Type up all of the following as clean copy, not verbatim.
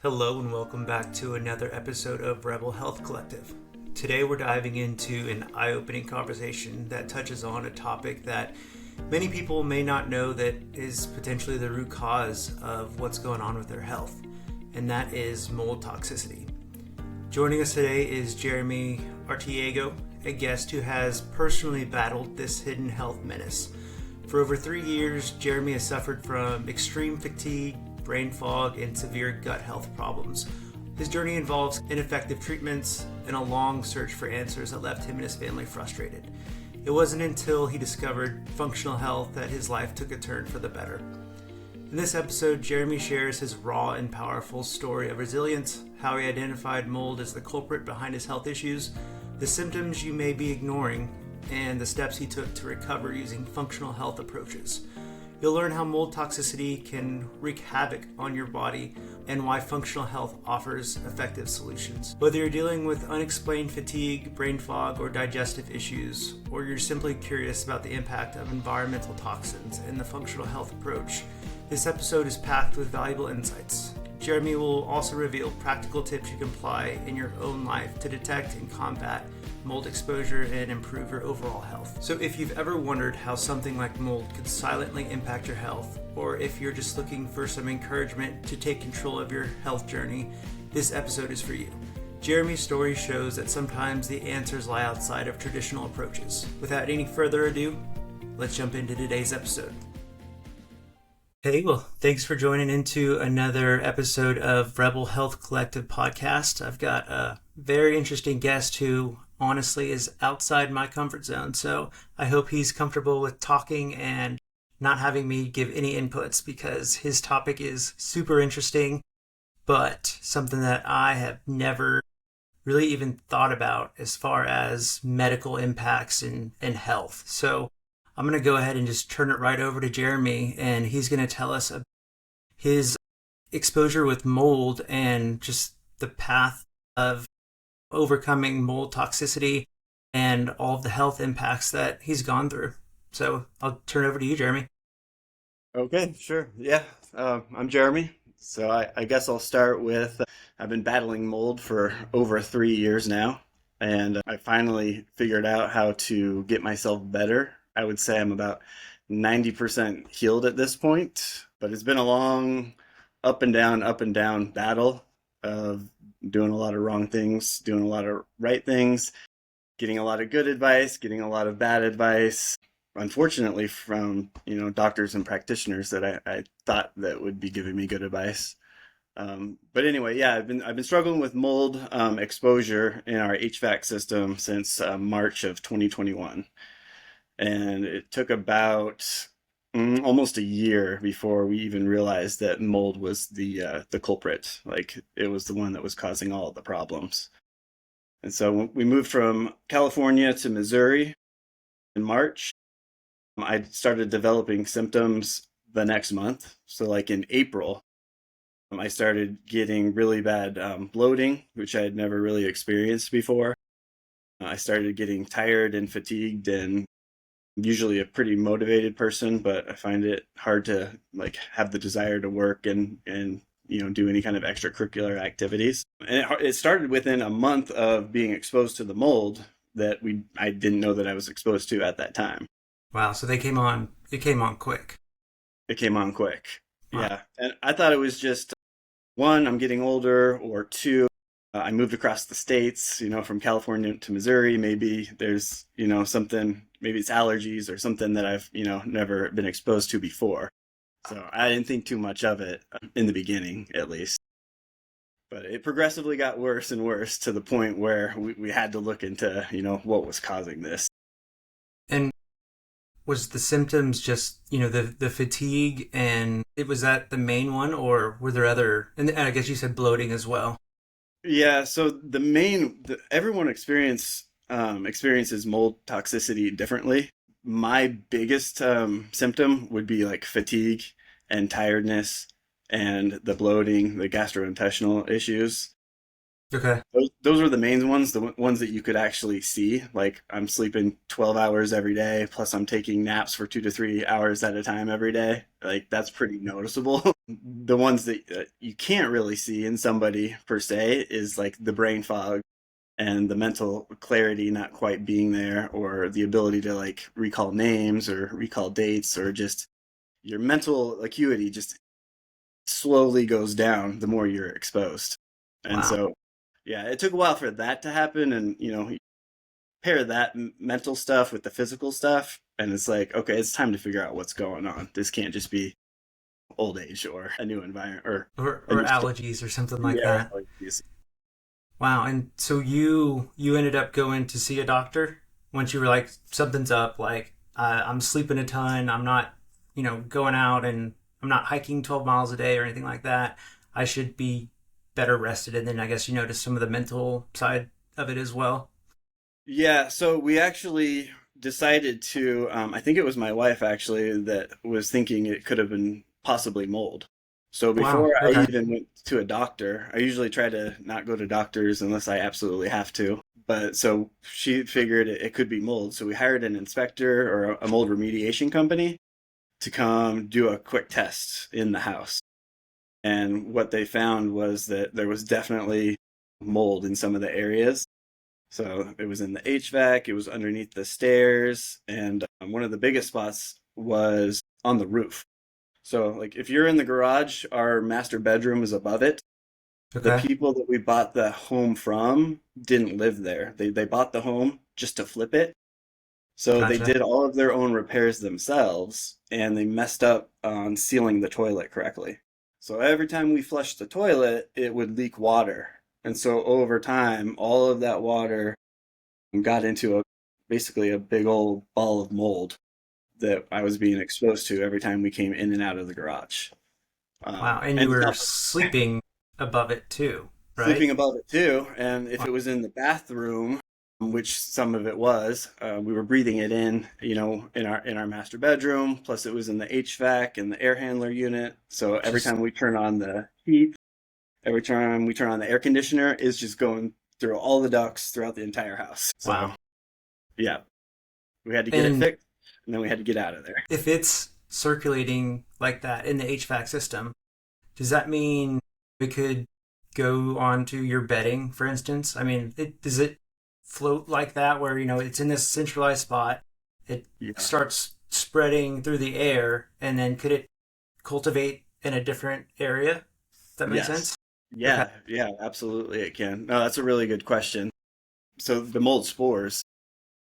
Hello and welcome back to another episode of Rebel Health Collective. Today we're diving into an eye-opening conversation that touches on a topic that many people may not know that is potentially the root cause of what's going on with their health, and that is mold toxicity. Joining us today is Jeremy Arteago, a guest who has personally battled this hidden health menace. For over 3 years, Jeremy has suffered from extreme fatigue, brain fog, and severe gut health problems. His journey involves ineffective treatments and a long search for answers that left him and his family frustrated. It wasn't until he discovered functional health that his life took a turn for the better. In this episode, Jeremy shares his raw and powerful story of resilience, how he identified mold as the culprit behind his health issues, the symptoms you may be ignoring, and the steps he took to recover using functional health approaches. You'll learn how mold toxicity can wreak havoc on your body and why functional health offers effective solutions. Whether you're dealing with unexplained fatigue, brain fog, or digestive issues, or you're simply curious about the impact of environmental toxins and the functional health approach, this episode is packed with valuable insights. Jeremy will also reveal practical tips you can apply in your own life to detect and combat mold exposure and improve your overall health. So if you've ever wondered how something like mold could silently impact your health, or if you're just looking for some encouragement to take control of your health journey, this episode is for you. Jeremy's story shows that sometimes the answers lie outside of traditional approaches. Without any further ado, let's jump into today's episode. Hey, well, thanks for joining into another episode of Rebel Health Collective podcast. I've got a very interesting guest who honestly is outside my comfort zone. So I hope he's comfortable with talking and not having me give any inputs because his topic is super interesting, but something that I have never really even thought about as far as medical impacts and health. So I'm going to go ahead and just turn it right over to Jeremy, and he's going to tell us his exposure with mold and just the path of overcoming mold toxicity and all of the health impacts that he's gone through. So I'll turn it over to you, Jeremy. Okay, sure. Yeah, I'm Jeremy. So I guess I'll start with I've been battling mold for over 3 years now, and I finally figured out how to get myself better. I would say I'm about 90% healed at this point, but it's been a long up and down battle of doing a lot of wrong things, doing a lot of right things, getting a lot of good advice, getting a lot of bad advice, unfortunately from, doctors and practitioners that I thought that would be giving me good advice. But anyway, yeah, I've been struggling with mold exposure in our HVAC system since March of 2021. And it took about almost a year before we even realized that mold was the culprit. Like, it was the one that was causing all of the problems. And so when we moved from California to Missouri in March, I started developing symptoms the next month. So like in April, I started getting really bad bloating, which I had never really experienced before. I started getting tired and fatigued, and usually a pretty motivated person, but I find it hard to have the desire to work and do any kind of extracurricular activities. And it started within a month of being exposed to the mold that I didn't know that I was exposed to at that time. Wow, so it came on quick. It came on quick. Wow. Yeah. And I thought it was just, one, I'm getting older, or two, I moved across the states, from California to Missouri. Maybe there's, something, maybe it's allergies or something that I've, never been exposed to before. So I didn't think too much of it in the beginning, at least. But it progressively got worse and worse to the point where we had to look into, what was causing this. And was the symptoms just, the fatigue, and was that the main one, or were there other, and I guess you said bloating as well? Yeah, so everyone experiences mold toxicity differently. My biggest symptom would be like fatigue and tiredness and the bloating, the gastrointestinal issues. Okay. Those were the main ones, the ones that you could actually see. Like I'm sleeping 12 hours every day, plus I'm taking naps for 2 to 3 hours at a time every day. Like that's pretty noticeable. The ones that you can't really see in somebody per se is like the brain fog and the mental clarity not quite being there, or the ability to like recall names or recall dates, or just your mental acuity just slowly goes down the more you're exposed. And Wow. so, yeah, it took a while for that to happen. And, pair that mental stuff with the physical stuff. And it's like, okay, it's time to figure out what's going on. This can't just be old age or a new environment or a Or new state. allergies or something like Yeah. that. Wow. And so you ended up going to see a doctor once you were like something's up, like I'm sleeping a ton, I'm not, going out and I'm not hiking 12 miles a day or anything like that. I should be better rested. And then I guess you noticed some of the mental side of it as well. Yeah, so we actually decided to, I think it was my wife actually that was thinking it could have been possibly mold. So Wow. before I Okay. even went to a doctor, I usually try to not go to doctors unless I absolutely have to. But so she figured it could be mold. So we hired an inspector or a mold remediation company to come do a quick test in the house. And what they found was that there was definitely mold in some of the areas. So it was in the HVAC, it was underneath the stairs, and one of the biggest spots was on the roof. So, like, if you're in the garage, our master bedroom is above it. The Okay. people that we bought the home from didn't live there. They bought the home just to flip it. So they Gotcha. did all of their own repairs themselves, and they messed up on sealing the toilet correctly. So every time we flushed the toilet, it would leak water. And so over time, all of that water got into basically a big old ball of mold that I was being exposed to every time we came in and out of the garage. Wow. And you And were sleeping above it too, sleeping right? above it too. And if Wow. it was in the bathroom, which some of it was, we were breathing it in, in our master bedroom. Plus, it was in the HVAC and the air handler unit. So every Just time we turn on the heat, every time we turn on the air conditioner, it's just going through all the ducts throughout the entire house. So wow. yeah, we had to get it And fixed, and then we had to get out of there. if it's circulating like that in the HVAC system, does that mean it could go onto your bedding, for instance? I mean, does it float like that where, it's in this centralized spot, it Yeah. starts spreading through the air, and then could it cultivate in a different area? Does that make Yes. sense? Okay. Yeah. Yeah. Absolutely, it can. No, that's a really good question. So the mold spores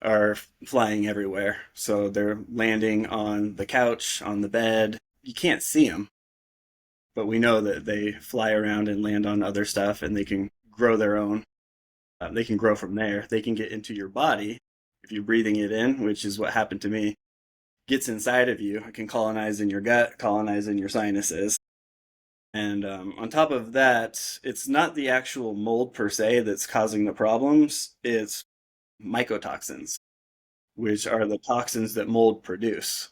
are flying everywhere. So they're landing on the couch, on the bed. You can't see them, but we know that they fly around and land on other stuff, and they can grow their own. They can grow from there. They can get into your body if you're breathing it in, which is what happened to me. Gets inside of you. It can colonize in your gut, colonize in your sinuses. And on top of that, it's not the actual mold per se that's causing the problems. It's mycotoxins, which are the toxins that mold produce.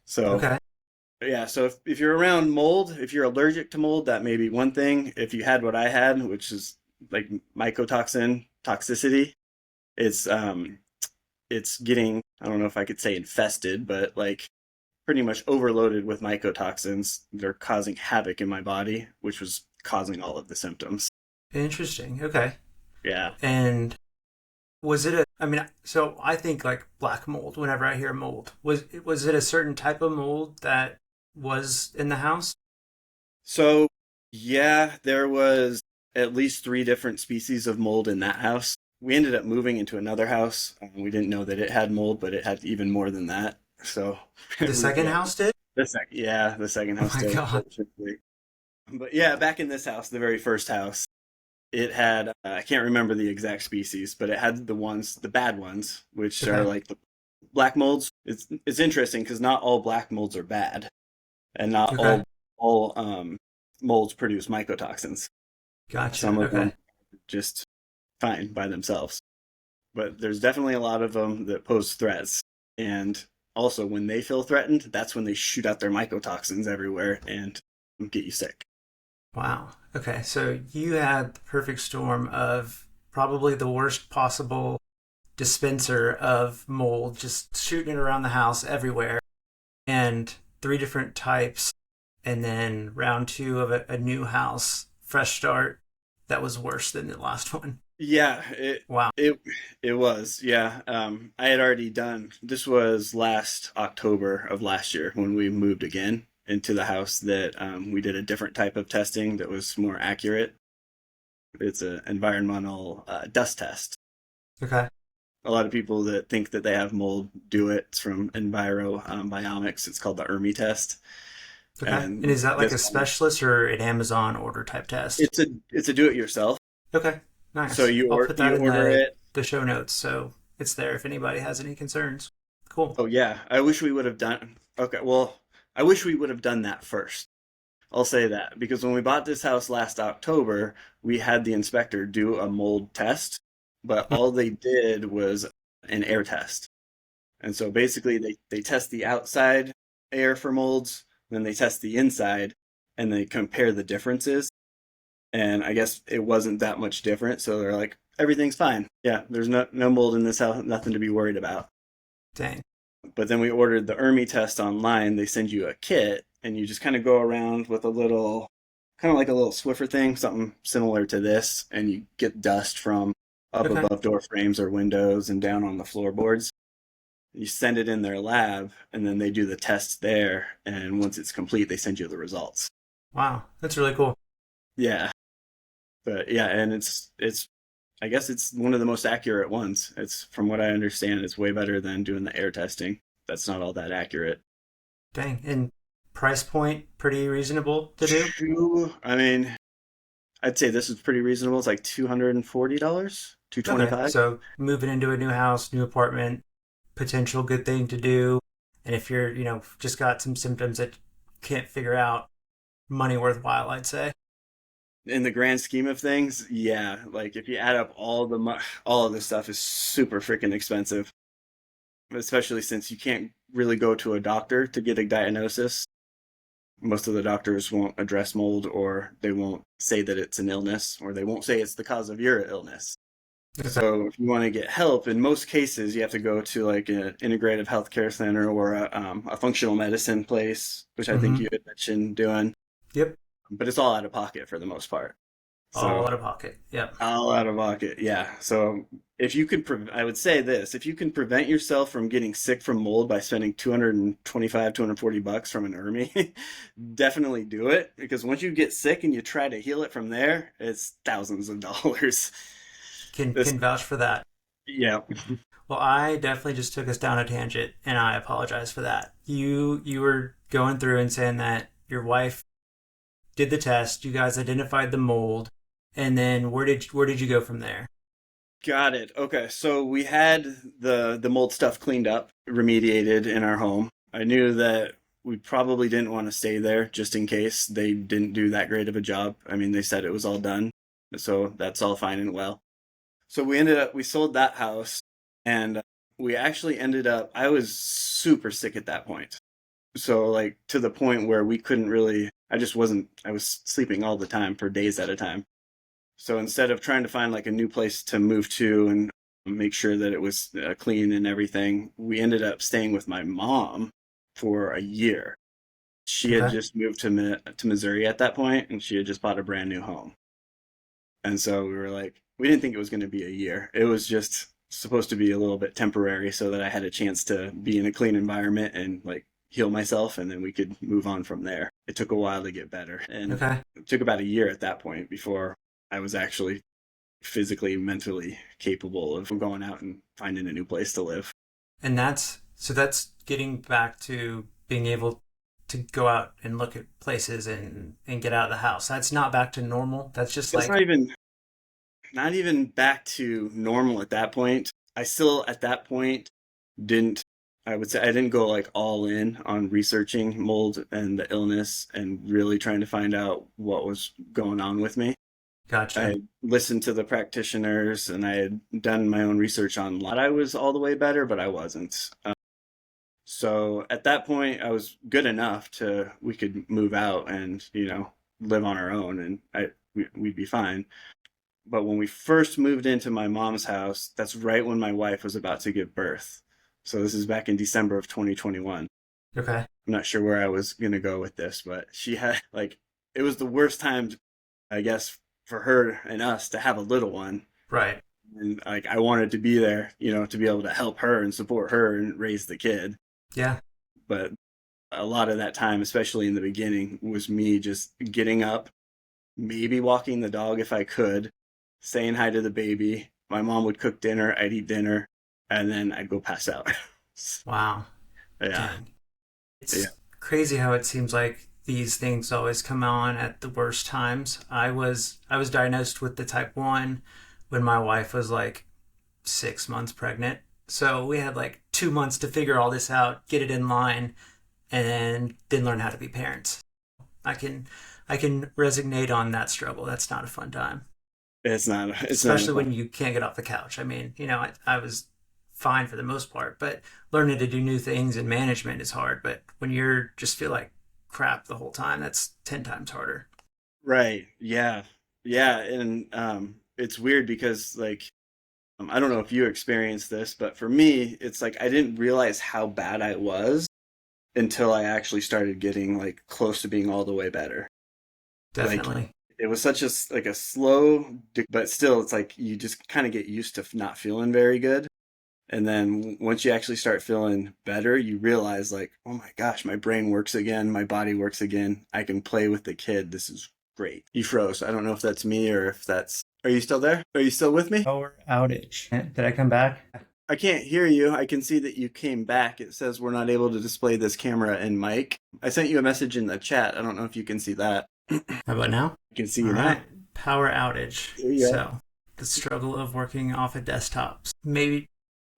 So, Okay. yeah, so if you're around mold, if you're allergic to mold, that may be one thing. If you had what I had, which is like mycotoxin toxicity, it's it's getting, I don't know if I could say infested, but like pretty much overloaded with mycotoxins. They're causing havoc in my body, which was causing all of the symptoms. Interesting. Okay. Yeah. And was it a, I mean, so I think like black mold whenever I hear mold. Was it a certain type of mold that was in the house? So, yeah, there was at least three different species of mold in that house. We ended up moving into another house. We didn't know that it had mold, but it had even more than that. So, The second yeah, house did? the second Oh house my did. god. But yeah, back in this house, the very first house, it had, I can't remember the exact species, but it had the bad ones, which are Okay. like the black molds. It's interesting because not all black molds are bad, and not Okay. all molds produce mycotoxins. Gotcha. Some of them Okay. just fine by themselves, but there's definitely a lot of them that pose threats. And also, when they feel threatened, that's when they shoot out their mycotoxins everywhere and get you sick. Wow. Okay, so you had the perfect storm of probably the worst possible dispenser of mold, just shooting it around the house everywhere, and three different types, and then round two of a new house, fresh start, that was worse than the last one. Yeah, Wow. it was. Yeah. I had already done this was last October of last year when we moved again into the house that we did a different type of testing that was more accurate. It's an environmental dust test. Okay. A lot of people that think that they have mold do it. It's from Enviro Biomics. It's called the ERMI test. Okay. And And is that like this a specialist or an Amazon order type test? it's a do it yourself. Okay. So Nice. I'll put that you in order it. the show notes so it's there if anybody has any concerns. Cool. Oh yeah, I wish we would have done. Okay, well, I wish we would have done that first. I'll say that because when we bought this house last October, we had the inspector do a mold test, but all they did was an air test. And so basically they test the outside air for molds, then they test the inside, and they compare the differences. And I guess it wasn't that much different, so they're like, everything's fine. Yeah, there's no mold in this house, nothing to be worried about. Dang. But then we ordered the ERMI test online. They send you a kit, and you just kind of go around with a little, kind of like a little Swiffer thing, something similar to this, and you get dust from up Okay. above door frames or windows and down on the floorboards. You send it in their lab, and then they do the test there. And once it's complete, they send you the results. Wow. That's really cool. Yeah, but yeah, and it's I guess it's one of the most accurate ones. It's from what I understand, it's way better than doing the air testing. That's not all that accurate. Dang. And price point pretty reasonable to do? I mean, I'd say this is pretty reasonable. It's like $240, Okay. 225. So moving into a new house, new apartment, potential good thing to do. And if you're, just got some symptoms that you can't figure out, money worthwhile, I'd say. In the grand scheme of things, yeah. Like if you add up all of this stuff is super freaking expensive, especially since you can't really go to a doctor to get a diagnosis. Most of the doctors won't address mold, or they won't say that it's an illness, or they won't say it's the cause of your illness. Okay. So if you want to get help, in most cases, you have to go to like an integrative healthcare center or a functional medicine place, which I think Mm-hmm. you had mentioned doing. Yep. But it's all out of pocket for the most part. All So out of pocket. Yep. all out of pocket, yeah. So if you could, I would say this: if you can prevent yourself from getting sick from mold by spending 225, $240 from an ERMI, definitely do it. Because once you get sick and you try to heal it from there, it's thousands of dollars. Can This, can vouch for that. yeah. Well, I definitely just took us down a tangent, and I apologize for that. You were going through and saying that your wife did the test, you guys identified the mold, and then where did you go from there? Got it. Okay, so we had the mold stuff cleaned up, remediated in our home. I knew that we probably didn't want to stay there just in case they didn't do that great of a job. I mean, they said it was all done, so that's all fine and well. So we sold that house, and we actually ended up, I was super sick at that point. So like to the point where we couldn't really, I was sleeping all the time for days at a time. So instead of trying to find like a new place to move to and make sure that it was clean and everything, we ended up staying with my mom for a year. She had Okay. just moved to Missouri at that point, and she had just bought a brand new home. And so we were like, we didn't think it was going to be a year. It was just supposed to be a little bit temporary so that I had a chance to be in a clean environment and like heal myself, and then we could move on from there. It took a while to get better, and Okay. it took about a year at that point before I was actually physically, mentally capable of going out and finding a new place to live. And that's getting back to being able to go out and look at places and get out of the house. That's not back to normal. That's just It's like not even back to normal at that point. I still at that point didn't I would say I didn't go like all in on researching mold and the illness and really trying to find out what was going on with me. I gotcha. had listened to the practitioners and I had done my own research on I was all the way better, but I wasn't. So at that point, I was good enough to we could move out and live on our own. And we'd be fine. But when we first moved into my mom's house, that's right when my wife was about to give birth. So this is back in December of 2021. Okay. I'm not sure where I was going to go with this, but she had like, it was the worst time, I guess, for her and us to have a little one. Right. And like, I wanted to be there, to be able to help her and support her and raise the kid. Yeah. But a lot of that time, especially in the beginning, was me just getting up, maybe walking the dog if I could, saying hi to the baby. My mom would cook dinner, I'd eat dinner, and then I'd go pass out. Wow. Yeah. Dang. It's crazy how it seems like these things always come on at the worst times. I was diagnosed with the type 1 when my wife was like 6 months pregnant. So we had like 2 months to figure all this out, get it in line, and then didn't learn how to be parents. I can resonate on that struggle. That's not a fun time. It's not. Especially when you can't get off the couch. I mean, I was fine for the most part, but learning to do new things and management is hard. But when you're just feel like crap the whole time, that's 10 times harder. Right. Yeah. Yeah. And it's weird because like, I don't know if you experienced this, but for me, it's like I didn't realize how bad I was until I actually started getting like close to being all the way better. Definitely. Like, it was such a slow, but still, it's like you just kind of get used to not feeling very good. And then once you actually start feeling better, you realize like, oh my gosh, my brain works again. My body works again. I can play with the kid. This is great. You froze. I don't know if that's me or if that's... Are you still there? Are you still with me? Power outage. Did I come back? I can't hear you. I can see that you came back. It says we're not able to display this camera and mic. I sent you a message in the chat. I don't know if you can see that. How about now? I can see you now. Right. Power outage. So the struggle of working off of desktops. Maybe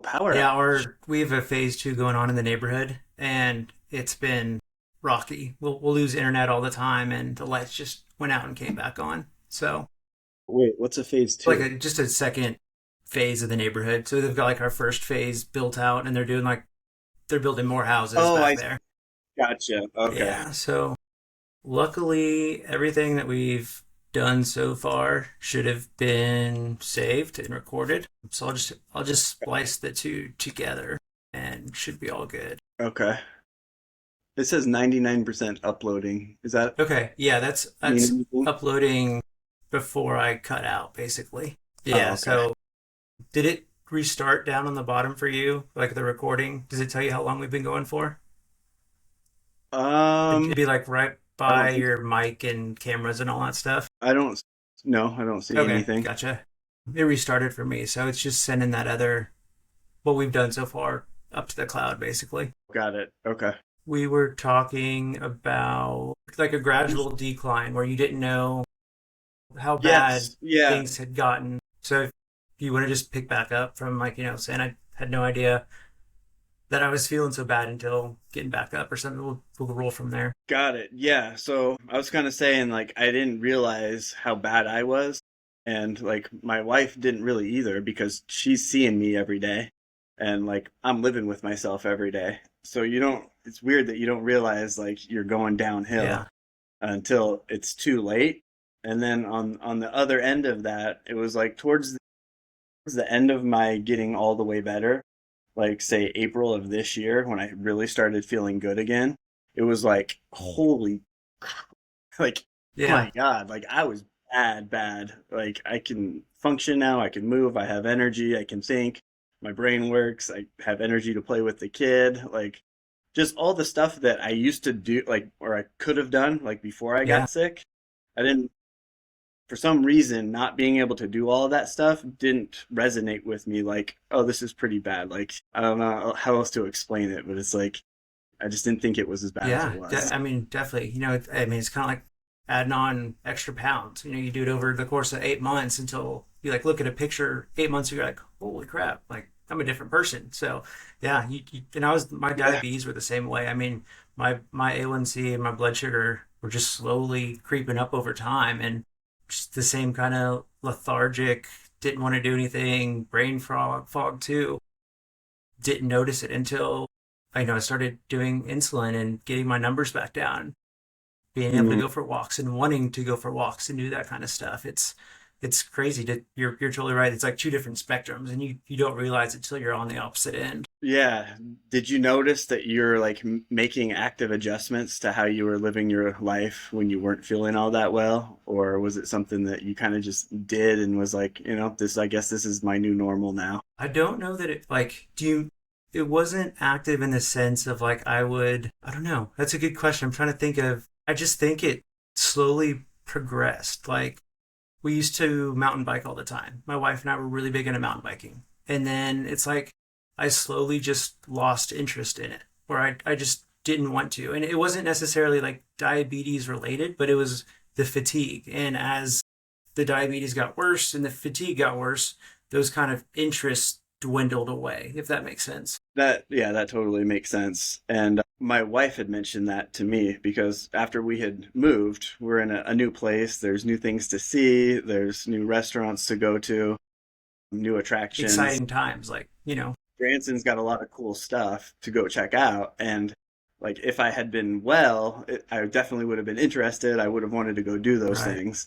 power outage. We have a phase 2 going on in the neighborhood, and it's been rocky. We'll lose internet all the time, and the lights just went out and came back on. So wait, what's a phase 2? Like just a second phase of the neighborhood. So they've got like our first phase built out, and they're building more houses back there. Gotcha. Okay. Yeah. So luckily, everything that we've done so far should have been saved and recorded. So I'll just splice the two together and should be all good. Okay. It says 99% uploading. Is that okay? Yeah, that's uploading before I cut out, basically. Yeah. Okay. So did it restart down on the bottom for you, like the recording? Does it tell you how long we've been going for? It'd be like right by your mic and cameras and all that stuff. I don't see anything. Gotcha. It restarted for me, so it's just sending that what we've done so far up to the cloud, basically. Got it. Okay. We were talking about like a gradual decline where you didn't know how bad things had gotten. So if you want to just pick back up from saying I had no idea that I was feeling so bad until getting back up or something. We'll roll from there. Got it. Yeah. So I was kind of saying like I didn't realize how bad I was, and like my wife didn't really either because she's seeing me every day, and like I'm living with myself every day. So it's weird that you don't realize like you're going downhill until it's too late. And then on the other end of that, it was like towards the end of my getting all the way better, like say April of this year when I really started feeling good again. It was like, holy, like, my God, like I was bad. Like I can function now. I can move. I have energy. I can think. My brain works. I have energy to play with the kid. Like just all the stuff that I used to do, like, or I could have done like before I got sick. I didn't, for some reason, not being able to do all of that stuff didn't resonate with me. Like, oh, this is pretty bad. Like, I don't know how else to explain it, but it's like, I just didn't think it was as bad as it was. I mean, definitely. It's kind of like adding on extra pounds. You do it over the course of 8 months until you like look at a picture 8 months and you're like, holy crap, like I'm a different person. So yeah, my diabetes were the same way. I mean, my A1C and my blood sugar were just slowly creeping up over time, and just the same kind of lethargic, didn't want to do anything, brain fog too. Didn't notice it until I started doing insulin and getting my numbers back down. being able to Mhm. go for walks and wanting to go for walks and do that kind of stuff. It's crazy to you're totally right. It's like two different spectrums, and you don't realize it till you're on the opposite end. Yeah. Did you notice that you're like making active adjustments to how you were living your life when you weren't feeling all that well? Or was it something that you kind of just did and was like, this, I guess this is my new normal now? I don't know that it like do you it wasn't active in the sense of like I don't know. That's a good question. I'm trying to think of I just think it slowly progressed. Like we used to mountain bike all the time. My wife and I were really big into mountain biking. And then it's like I slowly just lost interest in it, where I just didn't want to. And it wasn't necessarily like diabetes related, but it was the fatigue. And as the diabetes got worse and the fatigue got worse, those kind of interests dwindled away, if that makes sense. Yeah, that totally makes sense. And my wife had mentioned that to me because after we had moved, we're in a new place. There's new things to see. There's new restaurants to go to, new attractions. Exciting times, like, Branson's got a lot of cool stuff to go check out. And like, if I had been well, I definitely would have been interested. I would have wanted to go do those right. things.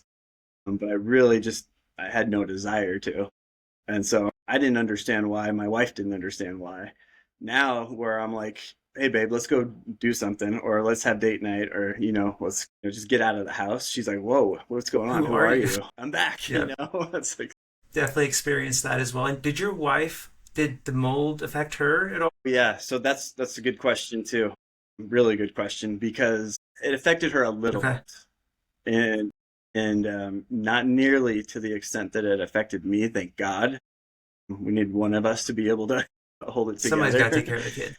But I really just, I had no desire to. And so I didn't understand why. My wife didn't understand why. Now, where I'm like, hey, babe, let's go do something, or let's have date night, or, let's just get out of the house. She's like, whoa, what's going on? Who Who are are you? you? I'm back, Yeah, It's like, definitely experienced that as well. And did the mold affect her at all? yeah, so that's a good question too. Really good question because it affected her a little Okay. bit. And not nearly to the extent that it affected me, thank God. We need one of us to be able to hold it Somebody's got to take together. care of the kid.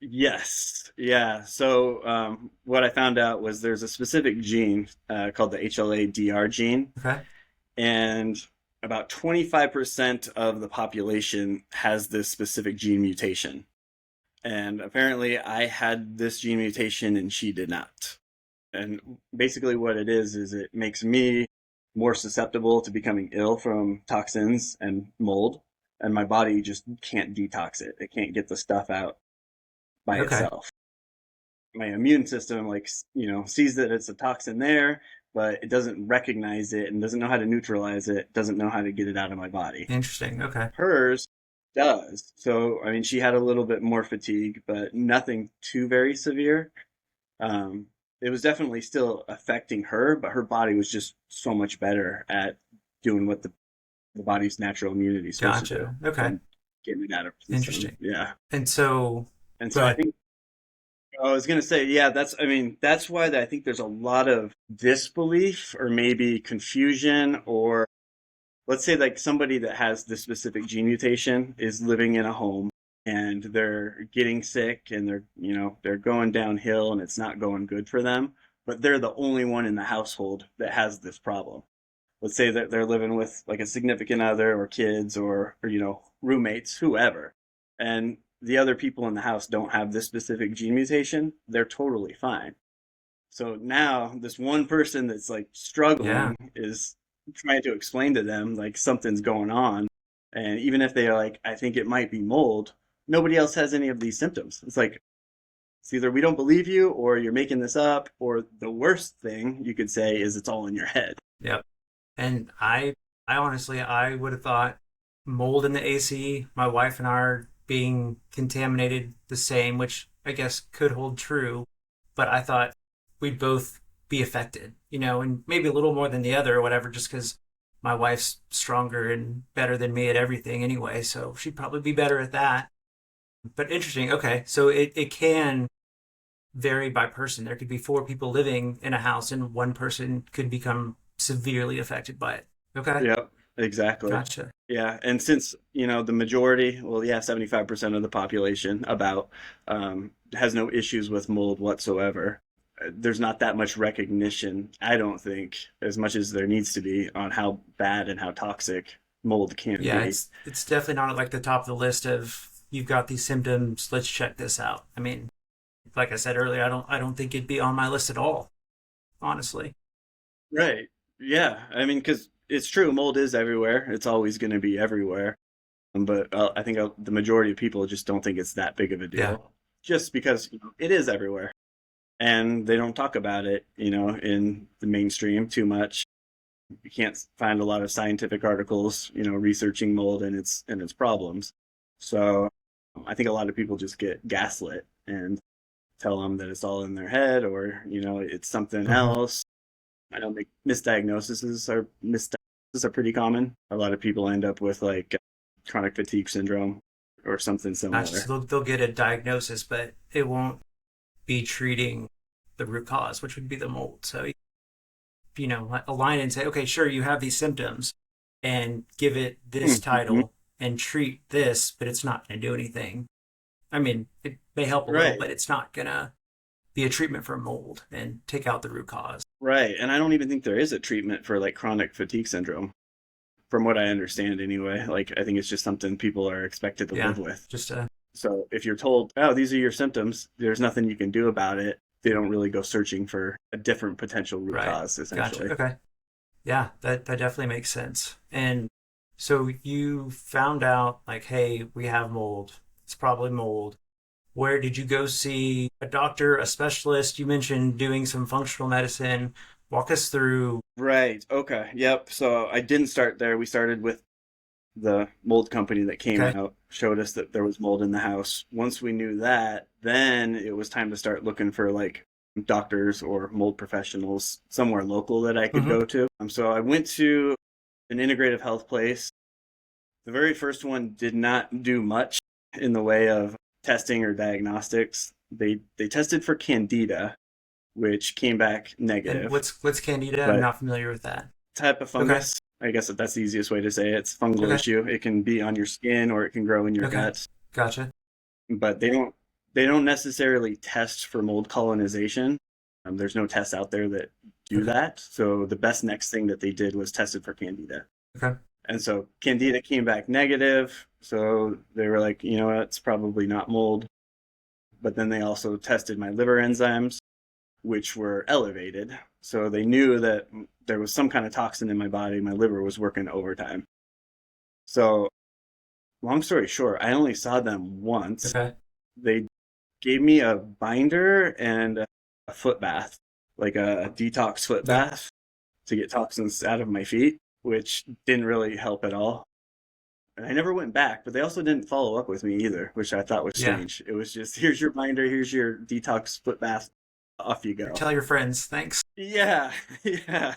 Yes, yeah. So what I found out was there's a specific gene called the HLA-DR gene, Okay. and about 25% of the population has this specific gene mutation. And apparently, I had this gene mutation and she did not. And basically, what it is it makes me more susceptible to becoming ill from toxins and mold. And my body just can't detox it. It can't get the stuff out by Okay. itself. My immune system, like, sees that it's a toxin there, but it doesn't recognize it and doesn't know how to neutralize it, doesn't know how to get it out of my body. Interesting. Okay. Hers does. So, I mean, she had a little bit more fatigue, but nothing too very severe. Um, it was definitely still affecting her, but her body was just so much better at doing what the body's natural immunity is supposed to do Gotcha. Okay. and getting it out of the system. Interesting. Yeah. And so, And go so I ahead. think I was gonna say, yeah, I mean, that's why I think there's a lot of disbelief or maybe confusion, or let's say like somebody that has this specific gene mutation is living in a home and they're getting sick and they're going downhill and it's not going good for them, but they're the only one in the household that has this problem. Let's say that they're living with like a significant other or kids or roommates, whoever, and the other people in the house don't have this specific gene mutation, they're totally fine. So now this one person that's like Yeah. struggling is trying to explain to them like something's going on. And even if they are like, I think it might be mold, nobody else has any of these symptoms. It's like, it's either we don't believe you or you're making this up, or the worst thing you could say is it's all in your head. Yep. And I honestly, I would have thought mold in the AC, my wife and I are being contaminated the same, which I guess could hold true. But I thought we'd both be affected, and maybe a little more than the other or whatever, just because my wife's stronger and better than me at everything anyway. So she'd probably be better at that. But interesting. Okay. So it can vary by person. There could be four people living in a house and one person could become severely affected by it. Okay. Yep, exactly. Gotcha. Yeah, and since, the majority, well, yeah, 75% of the population about has no issues with mold whatsoever. There's not that much recognition, I don't think, as much as there needs to be on how bad and how toxic mold can Yeah, be. it's definitely not at like the top of the list of you've got these symptoms, let's check this out. I mean, like I said earlier, I don't think it'd be on my list at all, honestly. Right. Yeah, I mean, because it's true, mold is everywhere. It's always going to be everywhere. But I think the majority of people just don't think it's that big of a Yeah. deal, just because it is everywhere. and they don't talk about it, in the mainstream too much. You can't find a lot of scientific articles, researching mold and its problems. So I think a lot of people just get gaslit and tell them that it's all in their head, or it's something Hmm. else. I know misdiagnoses are pretty common. A lot of people end up with like chronic fatigue syndrome or something Not just similar. they'll get a diagnosis, but it won't be treating the root cause, which would be the mold. So, align and say, okay, sure, you have these symptoms, and give it this Mhm. title and treat this, but it's not going to do anything. I mean, it may help a little, Right, but it's not going to be a treatment for mold and take out the root cause. right. And I don't even think there is a treatment for like chronic fatigue syndrome, from what I understand anyway. Like, I think it's just something people are expected to Yeah, live with. just So if you're told, oh, these are your symptoms, there's nothing you can do about it, they don't really go searching for a different potential root right. cause, Gotcha. essentially. Okay. Yeah, that definitely makes sense. And so you found out, like, hey, we have mold. It's probably mold. Where did you go see a doctor, a specialist? You mentioned doing some functional medicine. Walk us through. Right. Okay. Yep. So I didn't start there. We started with the mold company that came Okay. out, showed us that there was mold in the house. Once we knew that, then it was time to start looking for like doctors or mold professionals somewhere local that I could Mm-hmm. go to. So I went to an integrative health place. The very first one did not do much in the way of testing or diagnostics. They tested for candida, which came back And negative, what's candida? I'm but not familiar with that. type of Okay. fungus. I guess that's the easiest way to say it. It's a fungal Okay. issue. It can be on your skin or it can grow in your Okay. gut, Gotcha. but they don't necessarily test for mold colonization. There's no tests out there that do Okay. that. So the best next thing that they did was tested for candida. Okay. And so candida came back negative. So they were like, it's probably not mold. But then they also tested my liver enzymes, which were elevated. So they knew that there was some kind of toxin in my body. My liver was working overtime. So, long story short, I only saw them once. Okay. They gave me a binder and a foot bath, like a detox foot Yeah. bath to get toxins out of my feet, which didn't really help at all. And I never went back, but they also didn't follow up with me either, which I thought was Yeah. strange. It was just, here's your binder, here's your detox foot bath, off you go. Tell your friends. Thanks. Yeah, yeah.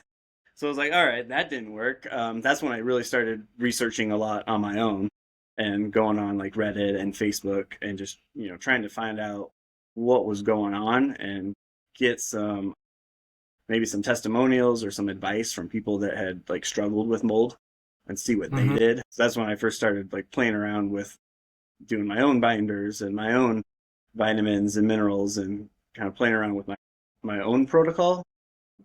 So I was like, all right, that didn't work. That's when I really started researching a lot on my own and going on like Reddit and Facebook and just, trying to find out what was going on and get maybe some testimonials or some advice from people that had like struggled with mold and see what they Mm-hmm. did. So that's when I first started like playing around with doing my own binders and my own vitamins and minerals and kind of playing around with my own protocol,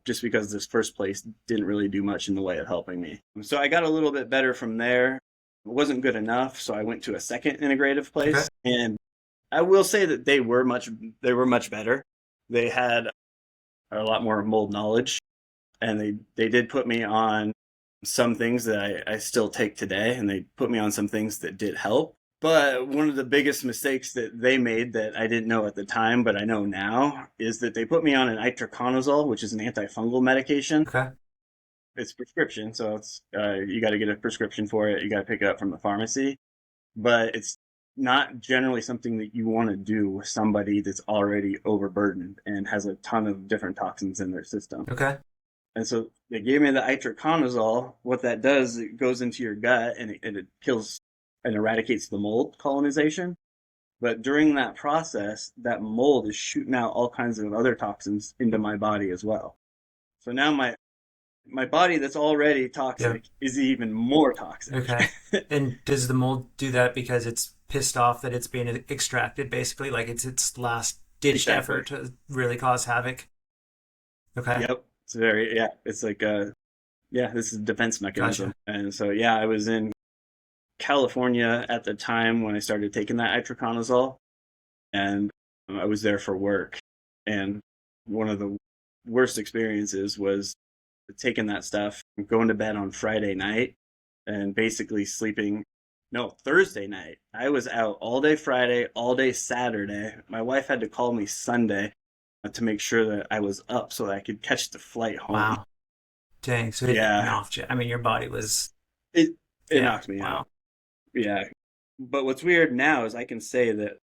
just because this first place didn't really do much in the way of helping me. So I got a little bit better from there. It wasn't good enough, so I went to a second integrative Okay. place, and I will say that they were much better. They had a lot more mold knowledge, and they did put me on some things that I still take today, and they put me on some things that did help. But one of the biggest mistakes that they made that I didn't know at the time, but I know now, is that they put me on an itraconazole, which is an antifungal medication. Okay. It's prescription, so it's you got to get a prescription for it. You got to pick it up from the pharmacy, but it's not generally something that you want to do with somebody that's already overburdened and has a ton of different toxins in their system. Okay. And so they gave me the itraconazole. What that does, it goes into your gut and it kills and eradicates the mold colonization. But during that process, that mold is shooting out all kinds of other toxins into my body as well. So now my body that's already Yeah. toxic is even more toxic. Okay. And does the mold do that because it's pissed off that it's being extracted, basically? Like it's its last ditched Exactly. effort to really cause havoc? Okay. Yep. It's very, yeah, it's like yeah, this is a defense mechanism. Gotcha. And so yeah, I was in California at the time when I started taking that itraconazole, and I was there for work. And one of the worst experiences was taking that stuff, going to bed on Friday night, and basically sleeping. No, Thursday night. I was out all day Friday, all day Saturday. My wife had to call me Sunday to make sure that I was up so that I could catch the flight home. Wow. Dang. So it Yeah, knocked you. I mean, your body was, it it yeah. knocked me Wow. out. Yeah, but what's weird now is I can say that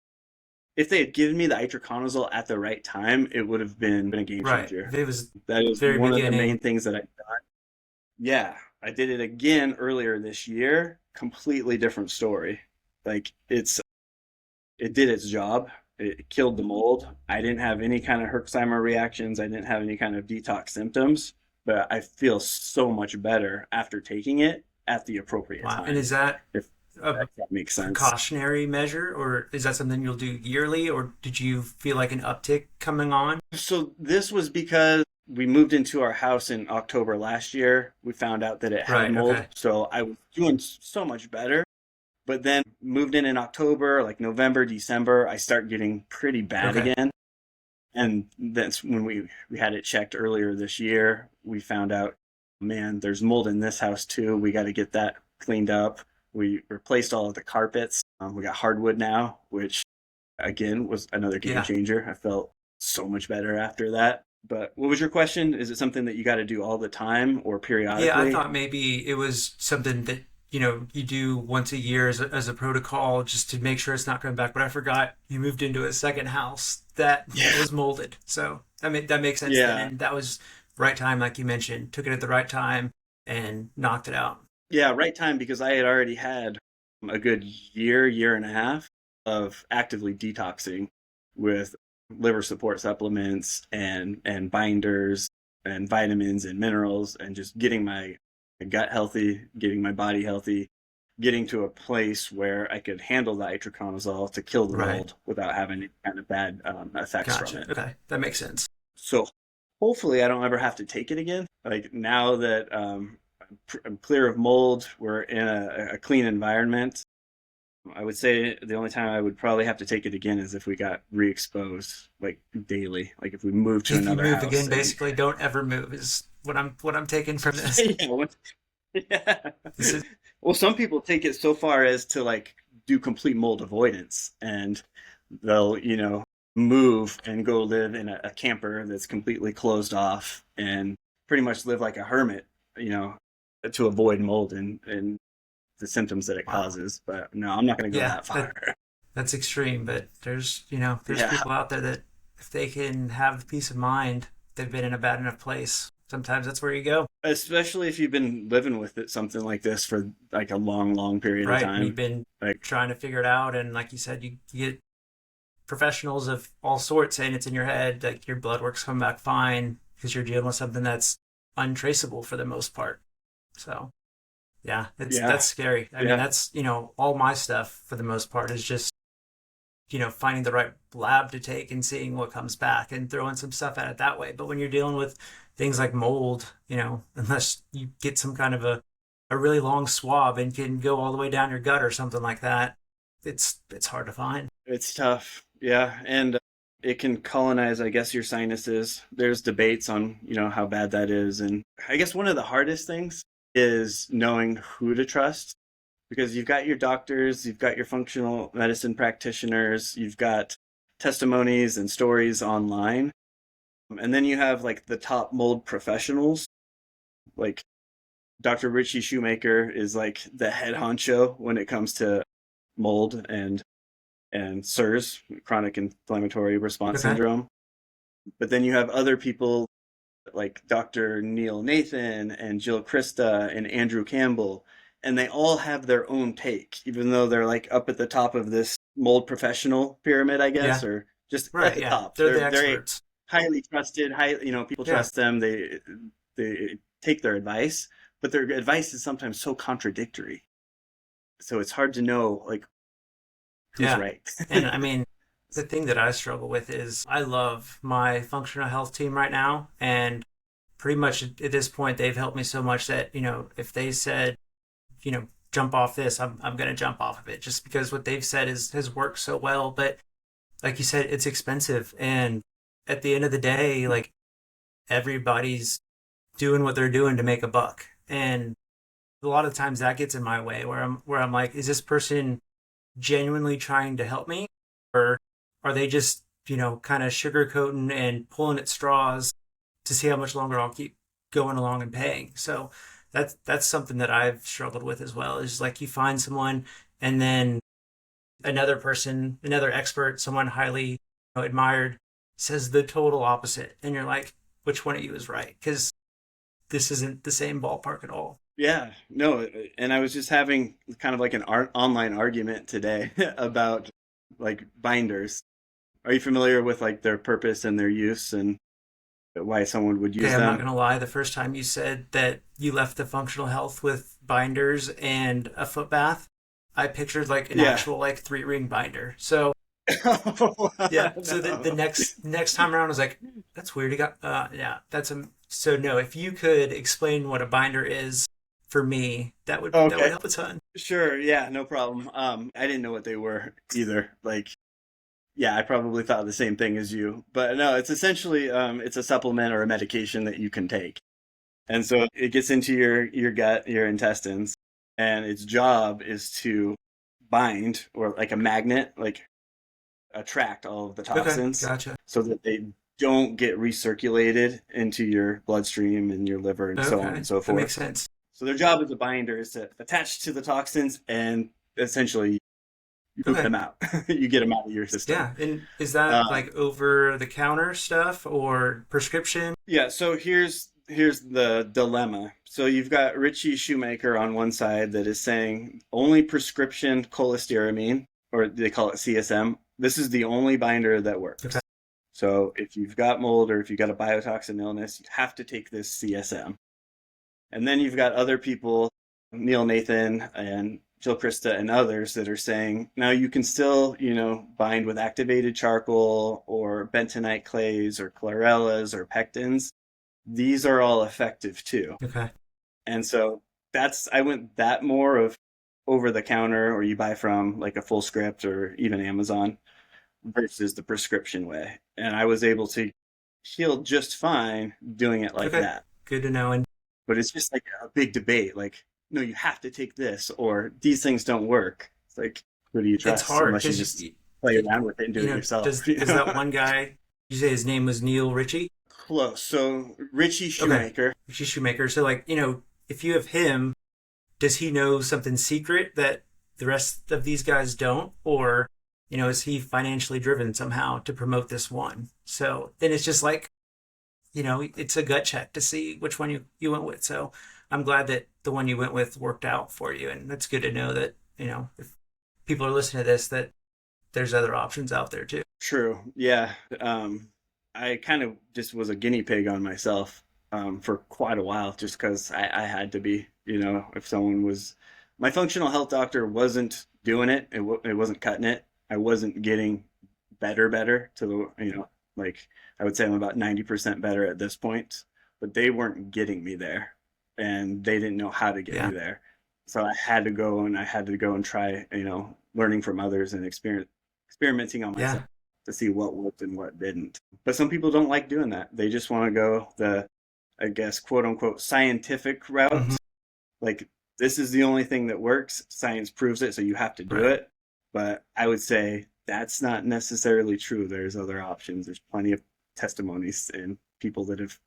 if they had given me the itraconazole at the right time, it would have been a game Right. changer. It was That is very one of the main beginning. things that I done. Yeah, I did it again earlier this year. Completely different story. Like it did its job. It killed the mold. I didn't have any kind of Herxheimer reactions. I didn't have any kind of detox symptoms, but I feel so much better after taking it at the appropriate Wow. And time. is that If a that makes sense. precautionary measure, or is that something you'll do yearly, or did you feel like an uptick coming on? So this was because we moved into our house in October last year. We found out that it had Right. mold, Okay. so I was doing so much better. But then moved in October, like November, December, I start getting pretty bad Okay. again. And that's when we had it checked earlier this year. We found out, man, there's mold in this house too. We got to get that cleaned up. We replaced all of the carpets. We got hardwood now, which again was another game Yeah. changer. I felt so much better after that. But what was your question? Is it something that you got to do all the time or Yeah, I periodically? thought maybe it was something that, you do once a year as a protocol just to make sure it's not coming back. But I forgot you moved into a second house that Yeah. was molded. So I mean that makes sense then. Yeah. And that was right time, like you mentioned. Took it at the right time and knocked it out. Yeah, right time because I had already had a good year and a half of actively detoxing with liver support supplements and binders and vitamins and minerals and just getting my gut healthy, getting my body healthy, getting to a place where I could handle the itraconazole to kill the Right. mold without having any kind of bad effects from Gotcha. it. Okay. That makes sense. So hopefully I don't ever have to take it again. Like now that I'm clear of mold, we're in a clean environment. I would say the only time I would probably have to take it again is if we got re-exposed like daily, like if we moved to If you another move house again, and basically don't ever move is what I'm taking from this. yeah, yeah. This is Well, some people take it so far as to like do complete mold avoidance and they'll, move and go live in a camper that's completely closed off and pretty much live like a hermit, you know, to avoid mold and the symptoms that it wow. causes. But no, I'm not going to go Yeah, that far. that's extreme, but there's Yeah, people out there that if they can have the peace of mind, they've been in a bad enough place. Sometimes that's where you go. especially if you've been living with it, something like this for like a long period of Right. And you've time. been Like, trying to figure it out. And like you said, you get professionals of all sorts saying it's in your head, like your blood work's coming back fine because you're dealing with something that's untraceable for the most part. So yeah, yeah, that's scary. I mean, yeah, that's, all my stuff for the most part is just, finding the right lab to take and seeing what comes back and throwing some stuff at it that way. But when you're dealing with things like mold, unless you get some kind of a really long swab and can go all the way down your gut or something like that, it's hard to find. it's tough. Yeah, and it can colonize, I guess, your sinuses. There's debates on, how bad that is. And I guess one of the hardest things is knowing who to trust because you've got your doctors, you've got your functional medicine practitioners, you've got testimonies and stories online. And then you have like the top mold professionals, like Dr. Richie Shoemaker is like the head honcho when it comes to mold and SIRS, chronic inflammatory response Okay. syndrome. But then you have other people like Dr. Neil Nathan and Jill Krista and Andrew Campbell, and they all have their own take, even though they're like up at the top of this mold professional pyramid, I guess, Yeah. or just at Right. the Yeah. top. They're the They're experts. highly trusted, people Yeah. trust them. They take their advice, but their advice is sometimes so contradictory. So it's hard to know like who's Yeah. right. And I mean, the thing that I struggle with is I love my functional health team right now. And pretty much at this point, they've helped me so much that, if they said, jump off this, I'm going to jump off of it just because what they've said has worked so well. But like you said, it's expensive. And at the end of the day, like everybody's doing what they're doing to make a buck. And a lot of times that gets in my way where I'm like, is this person genuinely trying to help me, or are they just kind of sugarcoating and pulling at straws to see how much longer I'll keep going along and paying. So that's something that I've struggled with as well. Is like you find someone and then another person, another expert, someone highly admired says the total opposite. And you're like, which one of you is right? Because this isn't the same ballpark at all. Yeah, no, and I was just having kind of like an online argument today about like binders. Are you familiar with like their purpose and their use and why someone would use Okay, I'm not them? going to lie. The first time you said that you left the functional health with binders and a foot bath, I pictured like an Yeah. actual like 3-ring binder. So yeah. So the No. next time around, I was like, that's weird. He got yeah. That's a so no. If you could explain what a binder is for me, that would Okay. help a ton. Sure. Yeah, no problem. I didn't know what they were either. Like, yeah, I probably thought the same thing as you. But no, it's essentially it's a supplement or a medication that you can take. And so it gets into your gut, your intestines, and its job is to bind or like a magnet, like attract all of the Okay, toxins gotcha. so that they don't get recirculated into your bloodstream and your liver and so on Okay, and so that forth. makes sense. So their job as a binder is to attach to the toxins and essentially you poop Okay, them out. You get them out of your system. yeah. And is that Um, like over the counter stuff or prescription? yeah, so here's the dilemma. So you've got Richie Shoemaker on one side that is saying only prescription cholestyramine, or they call it CSM. This is the only binder that Okay, works. So if you've got mold or if you've got a biotoxin illness, you have to take this CSM. And then you've got other people, Neil Nathan and Jill Krista and others that are saying, now you can still, bind with activated charcoal or bentonite clays or chlorellas or pectins. These are all effective too. okay. And so I went that more of over the counter or you buy from like a full script or even Amazon versus the prescription way. And I was able to heal just fine doing it like Okay, that. good to know. And But it's just like a big debate. Like, no, you have to take this, or these things don't work. It's like, who do you it's trust hard unless you because just play around with it and do it yourself? does that one guy? You say his name was Neil Ritchie? Close. So Richie Okay, Shoemaker. Ritchie Shoemaker. So like if you have him, does he know something secret that the rest of these guys don't, or is he financially driven somehow to promote this one? So then it's just like it's a gut check to see which one you went with. So I'm glad that the one you went with worked out for you, and that's good to know that if people are listening to this, that there's other options out there too. True. Yeah. I kind of just was a guinea pig on myself for quite a while, just because I had to be. If someone was, my functional health doctor wasn't doing it, it wasn't cutting it. I wasn't getting better to the, like I would say I'm about 90% better at this point, but they weren't getting me there and they didn't know how to get me Yeah, there. So I had to go and try, learning from others and experimenting on myself yeah, to see what worked and what didn't. But some people don't like doing that. They just want to go the, I guess, quote unquote, scientific hmm route. Like, this is the only thing that works. Science proves it, so you have to do right, it. But I would say that's not necessarily true. There's other options. There's plenty of testimonies and people that have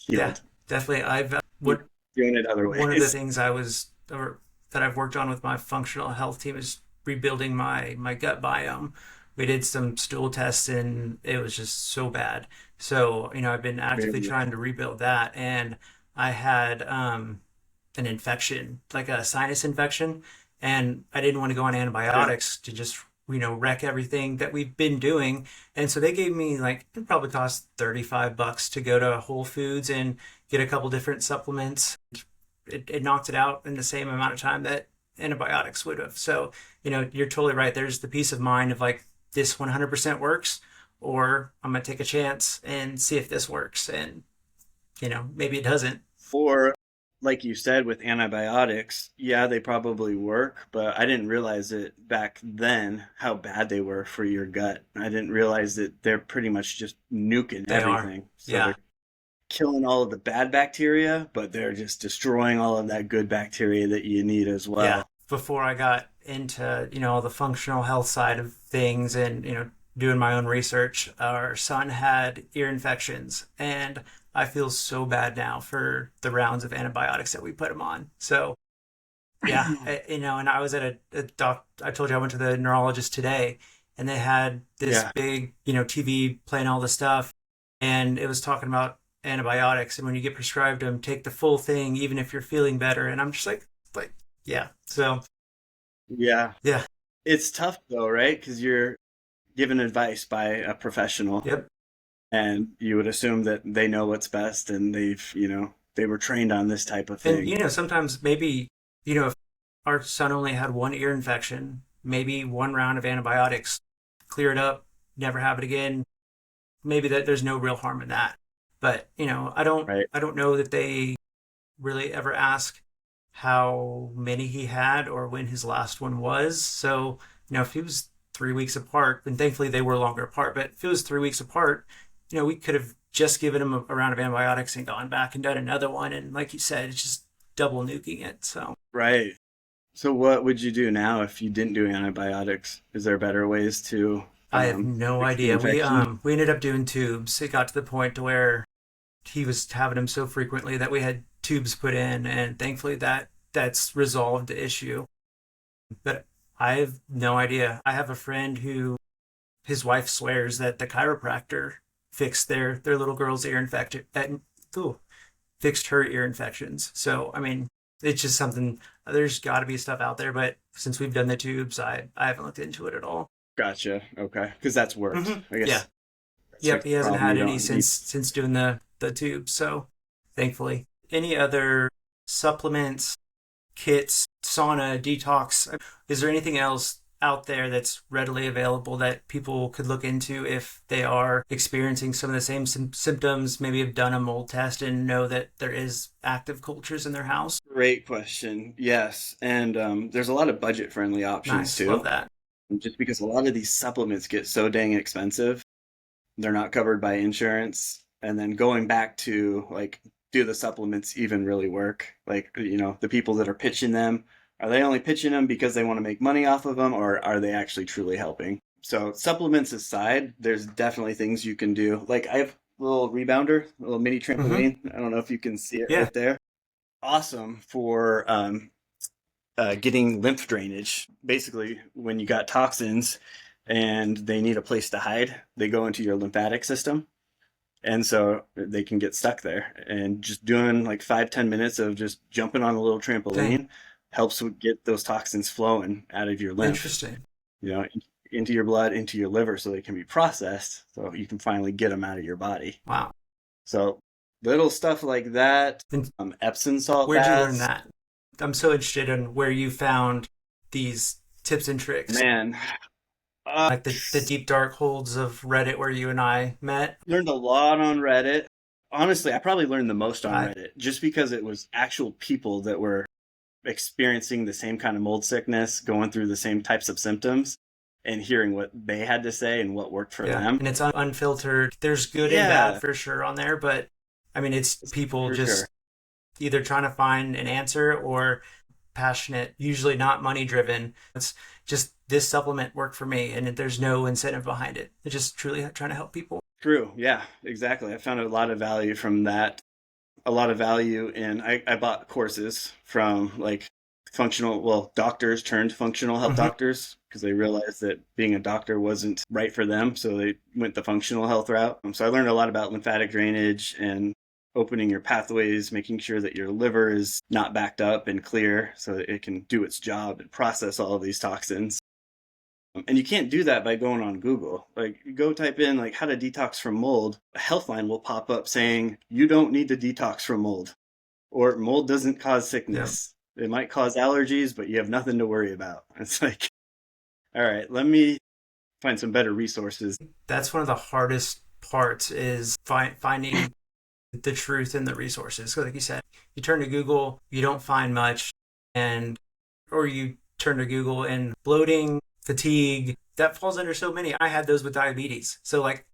yeah, healed definitely. I've what doing it other one of the ways. things that I've worked on with my functional health team is rebuilding my gut biome. We did some stool tests and it was just so bad. So, I've been actively Maybe. trying to rebuild that, and I had an infection, like a sinus infection, and I didn't want to go on Yeah. antibiotics to just wreck everything that we've been doing. And so they gave me like it probably cost $35 to go to Whole Foods and get a couple different supplements. It knocked it out in the same amount of time that antibiotics would have. So, you're totally right. There's the peace of mind of like this 100% works, or I'm going to take a chance and see if this works. And, maybe it doesn't. Or, like you said, with antibiotics, yeah, they probably work, but I didn't realize it back then how bad they were for your gut. I didn't realize that they're pretty much just nuking They are. everything. So Yeah. they're killing all of the bad bacteria, but they're just destroying all of that good bacteria that you need as Yeah. well. Before I got into, all the functional health side of things and, doing my own research, our son had ear infections, and I feel so bad now for the rounds of antibiotics that we put him on. So yeah, and I was at a doc. I told you I went to the neurologist today, and they had this Yeah. big, TV playing all the stuff, and it was talking about antibiotics. And when you get prescribed them, take the full thing, even if you're feeling better. And I'm just like, yeah. So Yeah. yeah, It's tough though, right? Because you're given advice by a professional, yep. and you would assume that they know what's best, and they were trained on this type of And thing. sometimes maybe if our son only had one ear infection, maybe one round of antibiotics, clear it up, never have it again. Maybe that there's no real harm in that. But Right. I don't know that they really ever ask how many he had or when his last one was. So if he was 3 weeks apart, and thankfully they were longer apart, but if it was 3 weeks apart, we could have just given him a round of antibiotics and gone back and done another one. And like you said, it's just double nuking it. So Right. So what would you do now if you didn't do antibiotics? Is there better ways to I have no fix the idea. We infection? we ended up doing tubes. It got to the point to where he was having them so frequently that we had tubes put in, and thankfully that's resolved the issue. But I have no idea. I have a friend who his wife swears that the chiropractor fixed their little girl's ear infection. Fixed her ear infections. So I mean, it's just something. There's got to be stuff out there, but since we've done the tubes, I haven't looked into it at all. Gotcha. Okay. Because that's worked. Hmm. I Yeah. guess that's Yep. like He the hasn't problem. had You any don't need. since doing the tubes. So thankfully, any other supplements, kits, sauna, detox? Is there anything else out there that's readily available that people could look into if they are experiencing some of the same symptoms, maybe have done a mold test and know that there is active cultures in their house? Great question. Yes. And there's a lot of budget friendly options Nice. Love too. that. Just because a lot of these supplements get so dang expensive, they're not covered by insurance. And then going back to like, do the supplements even really work? Like, the people that are pitching them, are they only pitching them because they want to make money off of them, or are they actually truly helping? So, supplements aside, there's definitely things you can do. Like, I have a little rebounder, a little mini Mm-hmm. trampoline. I don't know if you can see it Yeah. right there. Awesome for getting lymph drainage. Basically, when you got toxins and they need a place to hide, they go into your lymphatic system. And so they can get stuck there. And just doing like 5-10 minutes of just jumping on a little Dang. trampoline helps get those toxins flowing out of your lymph, Interesting. you know, into your blood, into your liver, so they can be processed, so you can finally get them out of your body. Wow. So little stuff like that. And Epsom salt where'd you learn baths. that? I'm so interested in where you found these tips and tricks, Man, like the deep dark holes of Reddit where you and I met. learned a lot on Reddit. Honestly, I probably learned the most on I Reddit just because it was actual people that were experiencing the same kind of mold sickness, going through the same types of symptoms, and hearing what they had to say and what worked for Yeah, them. and it's unfiltered. There's good and Yeah, bad for sure on there, but I mean, it's people for just sure. either trying to find an answer or passionate, usually not money driven. It's just this supplement worked for me, and there's no incentive behind it. It's just truly trying to help people. True. Yeah, exactly. I found a lot of value from that. A lot of value in, I bought courses from like doctors turned functional health Hmm. doctors because they realized that being a doctor wasn't right for them. So they went the functional health route. So I learned a lot about lymphatic drainage and opening your pathways, making sure that your liver is not backed up and clear so that it can do its job and process all of these toxins. And you can't do that by going on Google. Like, you go type in like how to detox from mold, a Healthline will pop up saying you don't need to detox from mold, or mold doesn't cause Yeah, sickness. It might cause allergies, but you have nothing to worry about. It's like, all right, let me find some better resources. that's one of the hardest parts is finding the truth in the resources. So like you said, you turn to Google, you don't find much, and or you turn to Google and bloating, fatigue, that falls under so many. I had those with diabetes. So like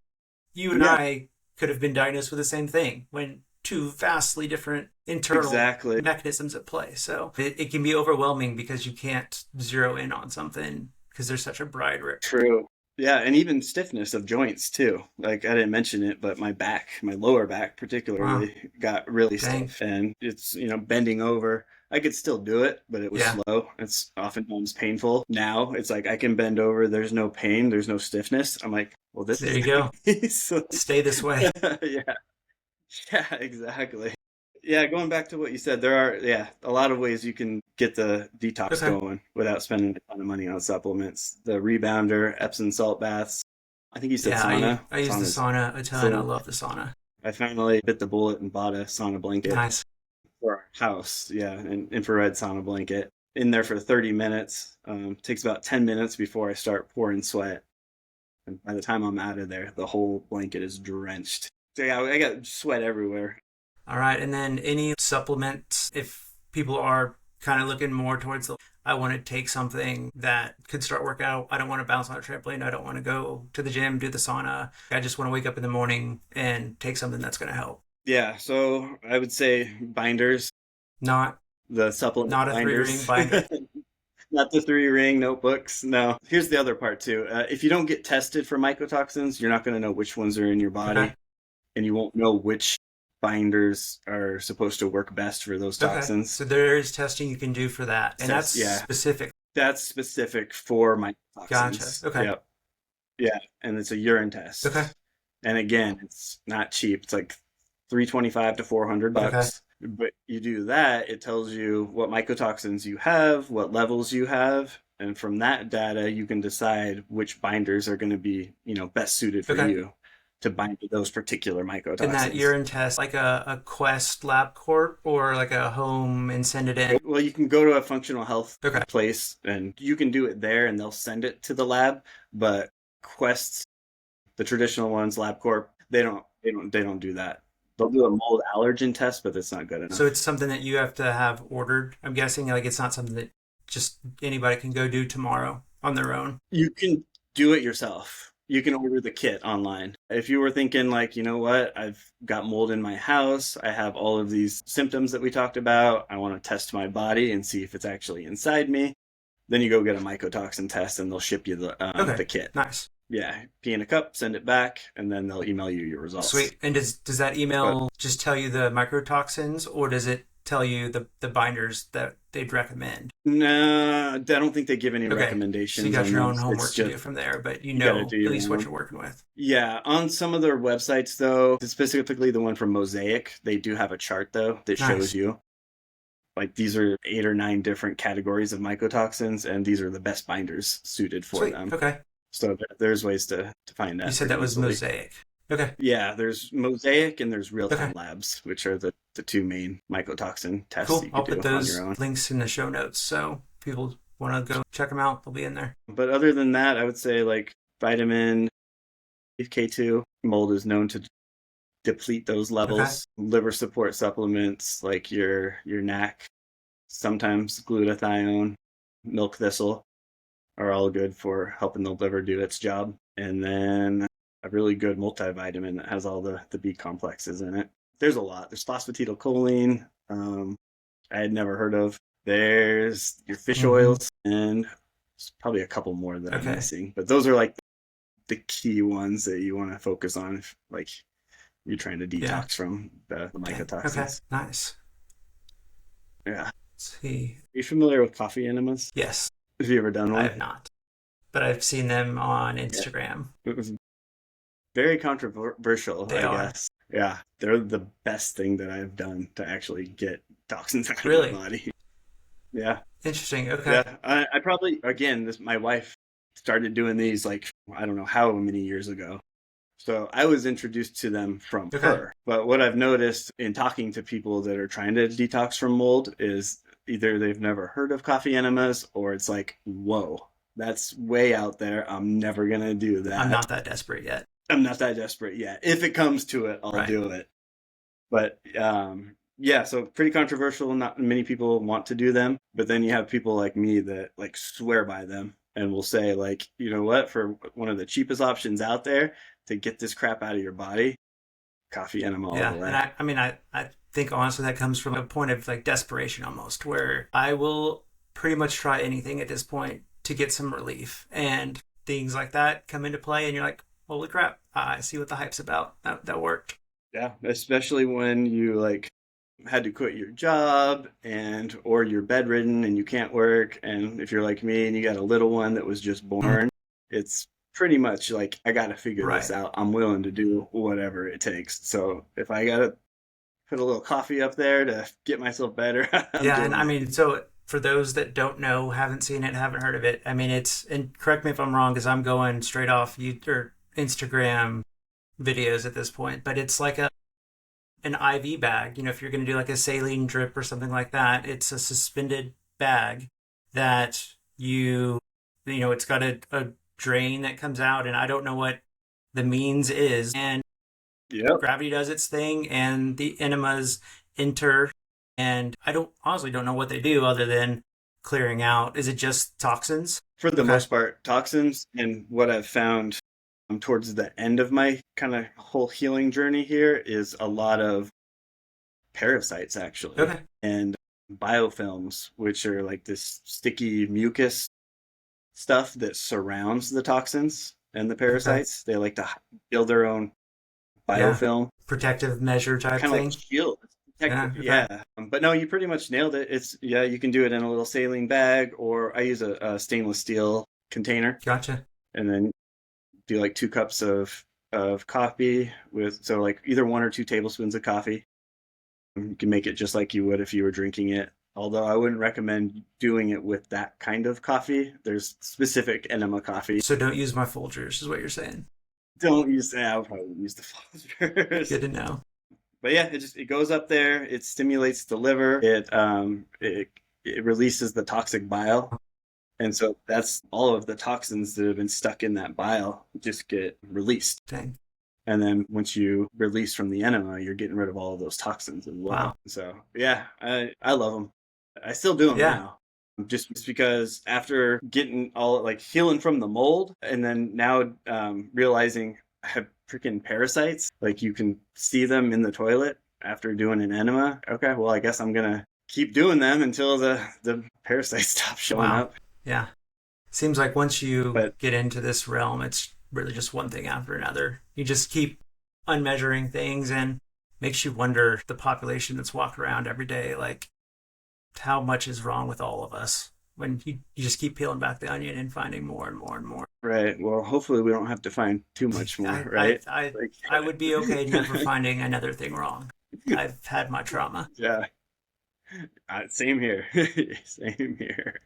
you and Yeah, I could have been diagnosed with the same thing when two vastly different internal exactly. mechanisms at play. So it can be overwhelming because you can't zero in on something because there's such a broad True. Yeah, and even stiffness of joints too. Like I didn't mention it, but my lower back Wow. particularly got really Dang. stiff, and it's, bending over. I could still do it, but it was Yeah. slow. It's oftentimes painful. Now it's like I can bend over, there's no pain, there's no stiffness. I'm like, well, this There is you go. nice. So, Stay this way. yeah, yeah, exactly. Yeah, going back to what you said, there are, yeah, a lot of ways you can get the detox Okay. going without spending a ton of money on supplements. The rebounder, Epsom salt baths. I think you said Yeah, sauna. I use the Sauna's sauna a ton. I so, love the sauna. I finally bit the bullet and bought a sauna blanket Nice. for our house. Yeah, an infrared sauna blanket. In there for 30 minutes. Takes about 10 minutes before I start pouring sweat. And by the time I'm out of there, the whole blanket is drenched. So yeah, I got sweat everywhere. All right. And then any supplements, if people are kind of looking more towards I want to take something that could start working out. I don't want to bounce on a trampoline. I don't want to go to the gym, do the sauna. I just want to wake up in the morning and take something that's going to help. Yeah, so I would say binders, Not the supplement not a 3-ring binders. binder. Not the 3-ring notebooks. No. Here's the other part too. If you don't get tested for mycotoxins, you're not going to know which ones are in your body, Okay. and you won't know which binders are supposed to work best for those Okay. toxins. So there is testing you can do for that. And that's Yeah, specific. that's specific for Gotcha. mycotoxins. Okay. Yep. Yeah, and it's a urine test. Okay. And again, it's not cheap. It's like 325 to 400 Okay. bucks. But you do that, it tells you what mycotoxins you have, what levels you have, and from that data you can decide which binders are going to be, best suited for Okay. you to bind to those particular And that mycotoxins. urine test, like a Quest LabCorp or like a home and send it in. Well, you can go to a functional health Okay. place and you can do it there and they'll send it to the lab, but Quests, the traditional ones, LabCorp, they don't do that. They'll do a mold allergen test, but it's not good enough. So it's something that you have to have ordered. I'm guessing like it's not something that just anybody can go do tomorrow on their own. You can do it yourself. You can order the kit online. If you were thinking like, you know what, I've got mold in my house, I have all of these symptoms that we talked about, I want to test my body and see if it's actually inside me, then you go get a mycotoxin test and they'll ship you the kit. Nice. Yeah, pee in a cup, send it back, and then they'll email you your results. Sweet. And does that email just tell you the microtoxins, or does it tell you the binders that they'd recommend? No, I don't think they give any Okay. recommendations. So you got your on own those. homework It's to do just, from there, but you you know gotta do at your least what own. you're working with. Yeah, on some of their websites though, specifically the one from Mosaic, they do have a chart though that Nice. shows you like these are 8 or 9 different categories of mycotoxins, and these are the best binders suited for Sweet. them. Okay. So there's ways to find that. You said that pretty was easily. Mosaic. Okay. Yeah, there's Mosaic and there's Real Time Okay. Labs, which are the two main mycotoxin tests Cool. you I'll can put do on those your own. links in the show notes, so people want to go check them out. They'll be in there. But other than that, I would say like vitamin K2, mold is known to deplete those levels. Liver support supplements like your NAC, sometimes glutathione, milk thistle are all good for helping the liver do its job. And then a really good multivitamin that has all the B complexes in it. There's a lot. There's phosphatidylcholine, I had never heard of. There's your fish oils, and there's probably a couple more that I'm missing. But those are like the key ones that you want to focus on if like you're trying to detox from the mycotoxins. Okay. Nice. Yeah. Let's see. Are you familiar with coffee enemas? Yes. Have you ever done one? I have not, but I've seen them on Instagram. Yeah. It was very controversial, I guess. Yeah, they're the best thing that I've done to actually get toxins out of my body. Yeah. Interesting. Okay. Yeah, I probably, again, my wife started doing these like, I don't know how many years ago. So I was introduced to them from her. But what I've noticed in talking to people that are trying to detox from mold is either they've never heard of coffee enemas or it's like, whoa, that's way out there. I'm never going to do that. I'm not that desperate yet. I'm not that desperate yet. If it comes to it, I'll do it. But yeah, so pretty controversial. Not many people want to do them. But then you have people like me that like swear by them and will say like, you know what, for one of the cheapest options out there to get this crap out of your body, coffee enema all the way. And I mean, I think honestly that comes from a point of like desperation almost, where I will pretty much try anything at this point to get some relief. And things like that come into play, and you're like, holy crap, I see what the hype's about. That worked. Yeah, especially when you like had to quit your job and or you're bedridden and you can't work, and if you're like me and you got a little one that was just Mm. born, it's pretty much like I got to figure this Right. out. I'm willing to do whatever it takes. So if I got to put a little coffee up there to get myself better, I'm Yeah, and doing I it. mean, so for those that don't know, haven't seen it, haven't heard of it, I mean, and correct me if I'm wrong, because I'm going straight off or Instagram videos at this point, but it's like an IV bag. If you're going to do like a saline drip or something like that, it's a suspended bag that it's got a drain that comes out, and I don't know what the means is, and Yep. gravity does its thing, and the enemas enter, and I don't honestly don't know what they do other than clearing out. Is it just toxins? For the Okay. most part, toxins. And what I've found towards the end of my kind of whole healing journey here is a lot of parasites, actually, Okay. and biofilms, which are like this sticky mucus stuff that surrounds the toxins and the Okay. parasites. They like to build their own Yeah. biofilm, Protective measure type kind of like thing. a shield. It's Yeah. protective, Okay. yeah. But no, you pretty much nailed it. It's yeah, you can do it in a little saline bag, or I use a stainless steel container, Gotcha. and then do like 2 cups of coffee with so like either 1 or 2 tablespoons of coffee. You can make it just like you would if you were drinking it. Although I wouldn't recommend doing it with that kind of coffee. There's specific enema coffee. So don't use my Folgers, is what you're saying. Don't use I'll probably use the Good Foster's. to know. But yeah, it goes up there. It stimulates the liver. It releases the toxic bile, and so that's all of the toxins that have been stuck in that bile just get released. Dang. And then once you release from the enema, you're getting rid of all of those toxins as well. Wow. So yeah, I love them. I still do them Yeah. now. Just because after getting all like healing from the mold, and then now realizing I have freaking parasites, like you can see them in the toilet after doing an enema. Okay, well I guess I'm gonna keep doing them until the parasites stop showing Wow. up. Yeah. Seems like once you But get into this realm, it's really just one thing after another. You just keep unmeasuring things, and makes you wonder the population that's walking around every day, like how much is wrong with all of us when you just keep peeling back the onion and finding more and more and more. right, well hopefully we don't have to find too much more, I I right? I, Like I would be okay never finding another thing wrong. I've had my trauma. yeah. Same here. Same here.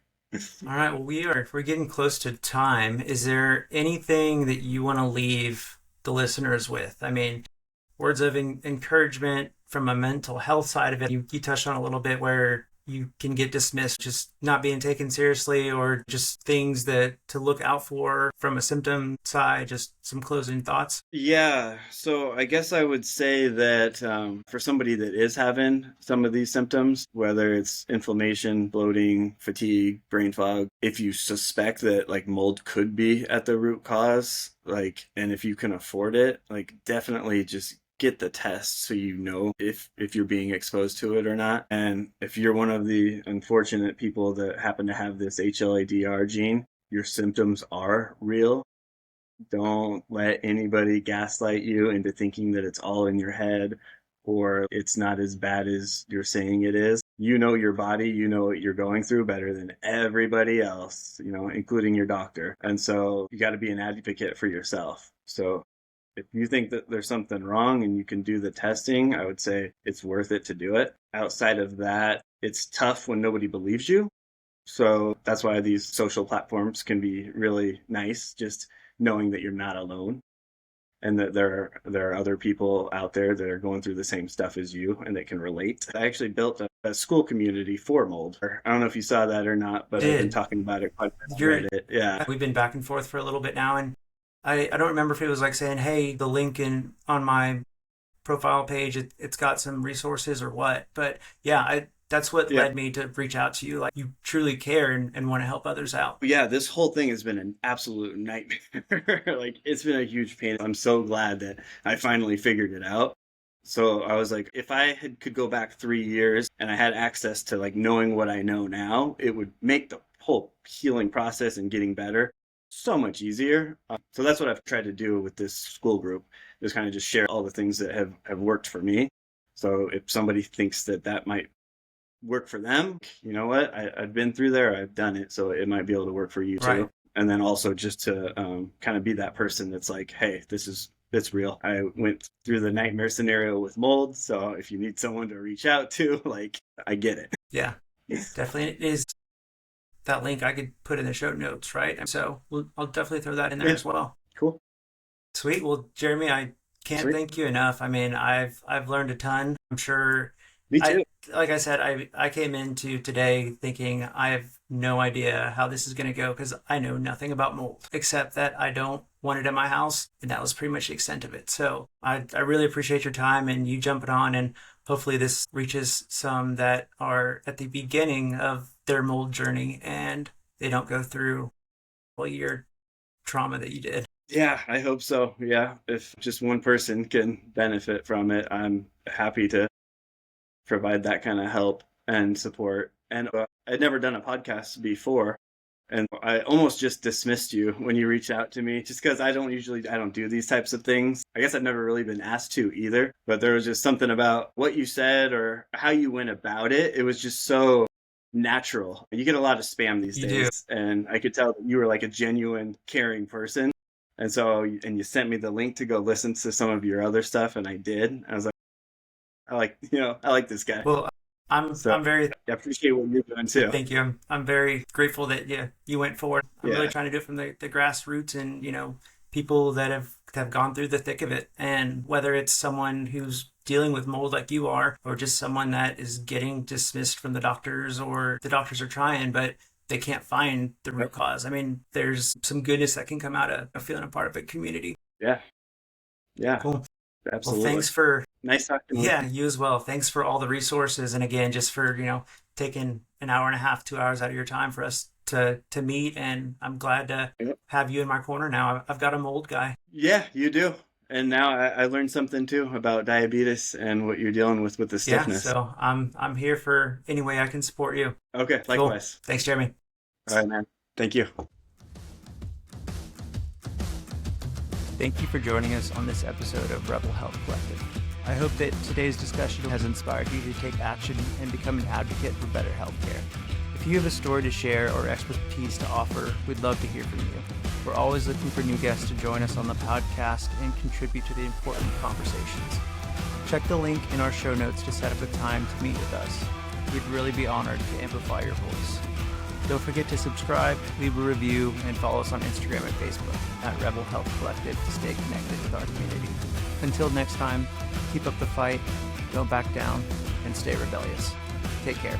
All right, well we're getting close to time. Is there anything that you want to leave the listeners with? I mean, words of encouragement from a mental health side of it. You touched on a little bit where you can get dismissed, just not being taken seriously, or just things that to look out for from a symptom side. Just some closing thoughts. Yeah, so I guess I would say that for somebody that is having some of these symptoms, whether it's inflammation, bloating, fatigue, brain fog, if you suspect that like mold could be at the root cause, like, and if you can afford it, like definitely just get the test so you know if you're being exposed to it or not. And if you're one of the unfortunate people that happen to have this HLA-DR gene, your symptoms are real. Don't let anybody gaslight you into thinking that it's all in your head or it's not as bad as you're saying it is. You know your body, you know what you're going through better than everybody else, including your doctor. And so you got to be an advocate for yourself. So if you think that there's something wrong and you can do the testing, I would say it's worth it to do it. Outside of that, it's tough when nobody believes you. So that's why these social platforms can be really nice, just knowing that you're not alone and that there are other people out there that are going through the same stuff as you and that can relate. I actually built a school community for mold. I don't know if you saw that or not, but I've been Did talking about it quite a bit on you're Reddit. Yeah. We've been back and forth for a little bit now, and I don't remember if it was like saying, hey, the link in on my profile page, it's got some resources or what. But yeah, that's what Yeah. led me to reach out to you. Like, you truly care and want to help others out. Yeah, this whole thing has been an absolute nightmare. Like, it's been a huge pain. I'm so glad that I finally figured it out. So I was like, if I could go back 3 years and I had access to like knowing what I know now, it would make the whole healing process and getting better so much easier. So that's what I've tried to do with this school group, is kind of just share all the things that have worked for me. So if somebody thinks that might work for them, you know what, I've been through there, I've done it, so it might be able to work for you too. Right. And then also just to kind of be that person that's like, hey, it's real. I went through the nightmare scenario with mold, so if you need someone to reach out to, like, I get it. Yeah, definitely. It is that link I could put in the show notes, right? So I'll definitely throw that in there as well. Cool. Sweet. Well, Jeremy, I can't thank you enough. I mean, I've learned a ton. I'm sure. Me too. Like I said, I came into today thinking I have no idea how this is going to go because I know nothing about mold except that I don't want it in my house, and that was pretty much the extent of it. So I really appreciate your time and you jumping on, and hopefully this reaches some that are at the beginning of their mold journey and they don't go through all your trauma that you did. Yeah, I hope so. Yeah, if just one person can benefit from it, I'm happy to provide that kind of help and support. And I'd never done a podcast before, and I almost just dismissed you when you reached out to me, just because I don't do these types of things. I guess I've never really been asked to either, but there was just something about what you said or how you went about it. It was just so natural. You get a lot of spam these days, and I could tell that you were like a genuine, caring person. And so, and you sent me the link to go listen to some of your other stuff, and I did. I was like, I like this guy. Well, I'm very. I appreciate what you're doing too. Thank you. I'm very grateful that you went forward. I'm really trying to do it from the grassroots, and people that have gone through the thick of it, and whether it's someone who's dealing with mold like you are, or just someone that is getting dismissed from the doctors, or the doctors are trying, but they can't find the root cause. I mean, there's some goodness that can come out of feeling a part of a community. Yeah. Cool. Absolutely. Well, thanks for nice talking to you. Yeah, you as well. Thanks for all the resources, and again, just for taking an hour and a half, 2 hours out of your time for us to meet. And I'm glad to have you in my corner now. I've got a mold guy. Yeah, you do. And now I learned something too about diabetes and what you're dealing with the stiffness. Yeah, so I'm here for any way I can support you. Okay, likewise. Cool. Thanks, Jeremy. All right, man. Thank you. Thank you for joining us on this episode of Rebel Health Collective. I hope that today's discussion has inspired you to take action and become an advocate for better healthcare. If you have a story to share or expertise to offer, we'd love to hear from you. We're always looking for new guests to join us on the podcast and contribute to the important conversations. Check the link in our show notes to set up a time to meet with us. We'd really be honored to amplify your voice. Don't forget to subscribe, leave a review, and follow us on Instagram and Facebook at Rebel Health Collective to stay connected with our community. Until next time, keep up the fight, don't back down, and stay rebellious. Take care.